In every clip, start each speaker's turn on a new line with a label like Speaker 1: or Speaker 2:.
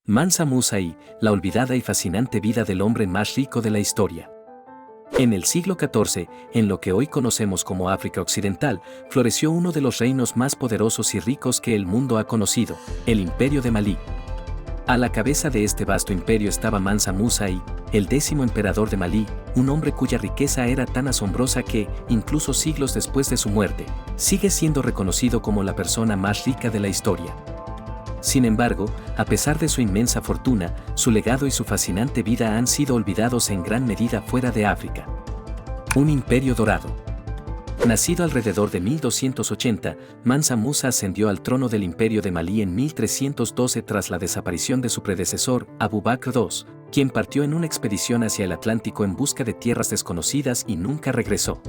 Speaker 1: Mansa Musa y la olvidada y fascinante vida del hombre más rico de la historia. En el siglo XIV, en lo que hoy conocemos como África Occidental, floreció uno de los reinos más poderosos y ricos que el mundo ha conocido, el Imperio de Malí. A la cabeza de este vasto imperio estaba Mansa Musa y, el 10º emperador de Malí, un hombre cuya riqueza era tan asombrosa que, incluso siglos después de su muerte, sigue siendo reconocido como la persona más rica de la historia. Sin embargo, a pesar de su inmensa fortuna, su legado y su fascinante vida han sido olvidados en gran medida fuera de África. Un imperio dorado. Nacido alrededor de 1280, Mansa Musa ascendió al trono del Imperio de Malí en 1312 tras la desaparición de su predecesor, Abu Bakr II, quien partió en una expedición hacia el Atlántico en busca de tierras desconocidas y nunca regresó.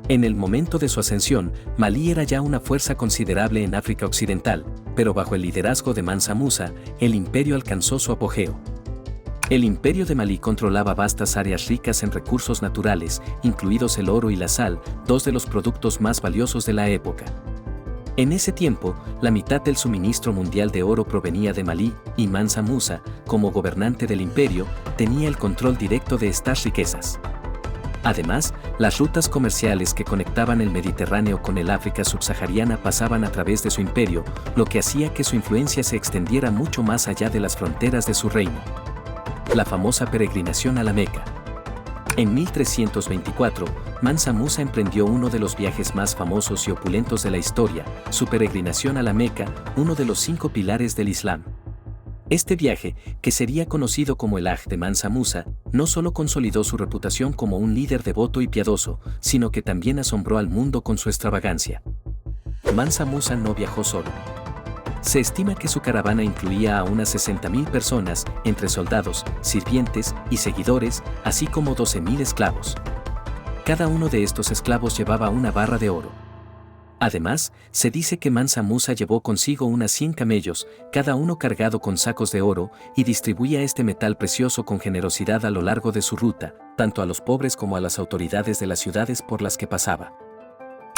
Speaker 1: En el momento de su ascensión, Malí era ya una fuerza considerable en África Occidental, pero bajo el liderazgo de Mansa Musa, el imperio alcanzó su apogeo. El Imperio de Malí controlaba vastas áreas ricas en recursos naturales, incluidos el oro y la sal, dos de los productos más valiosos de la época. En ese tiempo, la mitad del suministro mundial de oro provenía de Malí, y Mansa Musa, como gobernante del imperio, tenía el control directo de estas riquezas. Además, las rutas comerciales que conectaban el Mediterráneo con el África subsahariana pasaban a través de su imperio, lo que hacía que su influencia se extendiera mucho más allá de las fronteras de su reino. La famosa peregrinación a la Meca. En 1324, Mansa Musa emprendió uno de los viajes más famosos y opulentos de la historia, su peregrinación a la Meca, uno de los 5 pilares del Islam. Este viaje, que sería conocido como el Hajj de Mansa Musa, no solo consolidó su reputación como un líder devoto y piadoso, sino que también asombró al mundo con su extravagancia. Mansa Musa no viajó solo. Se estima que su caravana incluía a unas 60.000 personas, entre soldados, sirvientes y seguidores, así como 12.000 esclavos. Cada uno de estos esclavos llevaba una barra de oro. Además, se dice que Mansa Musa llevó consigo unas 100 camellos, cada uno cargado con sacos de oro, y distribuía este metal precioso con generosidad a lo largo de su ruta, tanto a los pobres como a las autoridades de las ciudades por las que pasaba.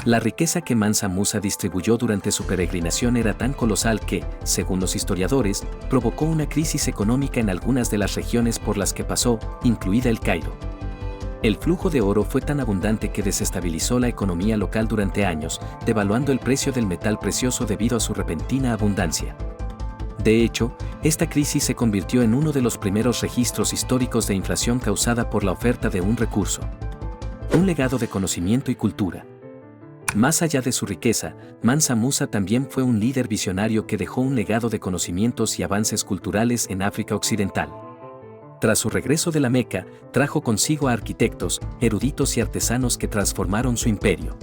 Speaker 1: La riqueza que Mansa Musa distribuyó durante su peregrinación era tan colosal que, según los historiadores, provocó una crisis económica en algunas de las regiones por las que pasó, incluida el Cairo. El flujo de oro fue tan abundante que desestabilizó la economía local durante años, devaluando el precio del metal precioso debido a su repentina abundancia. De hecho, esta crisis se convirtió en uno de los primeros registros históricos de inflación causada por la oferta de un recurso. Un legado de conocimiento y cultura. Más allá de su riqueza, Mansa Musa también fue un líder visionario que dejó un legado de conocimientos y avances culturales en África Occidental. Tras su regreso de la Meca, trajo consigo a arquitectos, eruditos y artesanos que transformaron su imperio.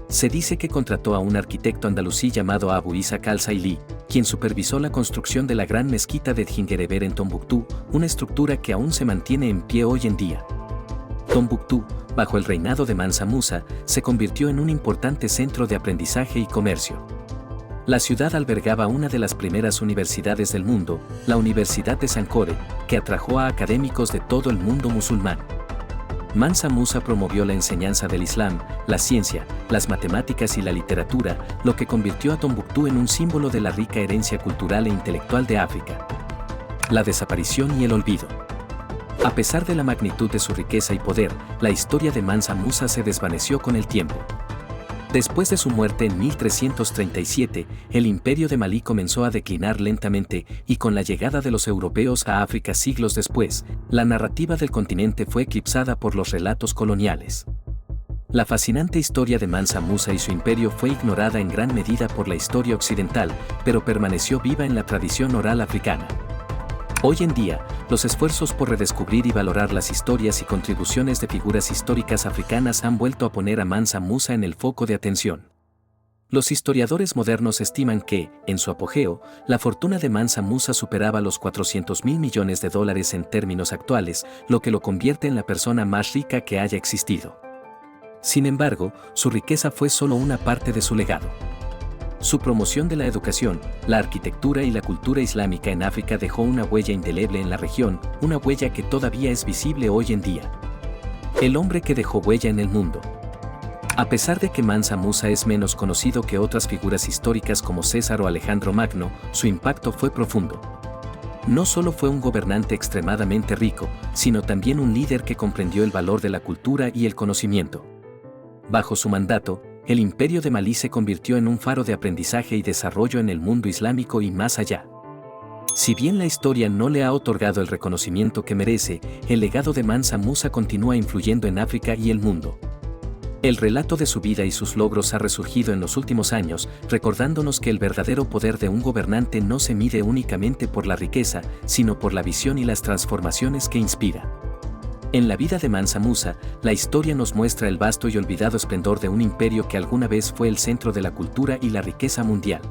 Speaker 1: Se dice que contrató a un arquitecto andalusí llamado Abu Ishaq al-Saili, quien supervisó la construcción de la gran mezquita de Djinguereber en Tombuctú, una estructura que aún se mantiene en pie hoy en día. Tombuctú, bajo el reinado de Mansa Musa, se convirtió en un importante centro de aprendizaje y comercio. La ciudad albergaba una de las primeras universidades del mundo, la Universidad de Sankore, que atrajo a académicos de todo el mundo musulmán. Mansa Musa promovió la enseñanza del Islam, la ciencia, las matemáticas y la literatura, lo que convirtió a Tombuctú en un símbolo de la rica herencia cultural e intelectual de África. La desaparición y el olvido. A pesar de la magnitud de su riqueza y poder, la historia de Mansa Musa se desvaneció con el tiempo. Después de su muerte en 1337, el Imperio de Malí comenzó a declinar lentamente y con la llegada de los europeos a África siglos después, la narrativa del continente fue eclipsada por los relatos coloniales. La fascinante historia de Mansa Musa y su imperio fue ignorada en gran medida por la historia occidental, pero permaneció viva en la tradición oral africana. Hoy en día, los esfuerzos por redescubrir y valorar las historias y contribuciones de figuras históricas africanas han vuelto a poner a Mansa Musa en el foco de atención. Los historiadores modernos estiman que, en su apogeo, la fortuna de Mansa Musa superaba los $400.000 millones en términos actuales, lo que lo convierte en la persona más rica que haya existido. Sin embargo, su riqueza fue solo una parte de su legado. Su promoción de la educación, la arquitectura y la cultura islámica en África dejó una huella indeleble en la región, una huella que todavía es visible hoy en día. El hombre que dejó huella en el mundo. A pesar de que Mansa Musa es menos conocido que otras figuras históricas como César o Alejandro Magno, su impacto fue profundo. No solo fue un gobernante extremadamente rico, sino también un líder que comprendió el valor de la cultura y el conocimiento. Bajo su mandato, el imperio de Malí se convirtió en un faro de aprendizaje y desarrollo en el mundo islámico y más allá. Si bien la historia no le ha otorgado el reconocimiento que merece, el legado de Mansa Musa continúa influyendo en África y el mundo. El relato de su vida y sus logros ha resurgido en los últimos años, recordándonos que el verdadero poder de un gobernante no se mide únicamente por la riqueza, sino por la visión y las transformaciones que inspira. En la vida de Mansa Musa, la historia nos muestra el vasto y olvidado esplendor de un imperio que alguna vez fue el centro de la cultura y la riqueza mundial.